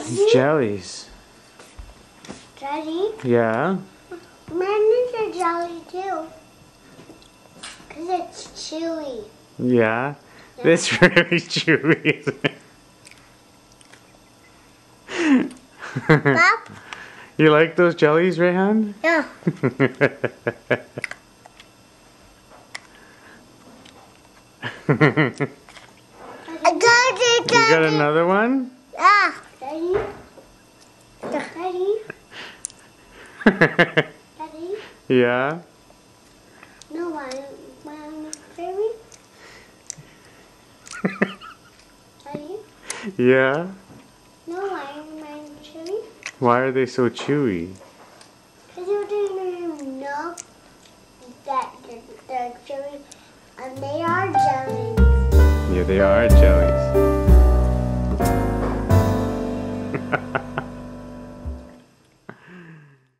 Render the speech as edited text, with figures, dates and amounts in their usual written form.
jellies? Jellies. Jelly? Yeah. Mine is a jelly too. Because it's chewy. Yeah. It's really chewy, isn't it? Pop? You like those jellies, Rayhan? Yeah. You got another one? Yeah. Daddy? Daddy? Daddy? Yeah. No, mine cherry? Daddy? Yeah. No, mine cherry? Why are they so chewy? Because you didn't know that they're cherry, and they are jellies. Yeah, they are jellies.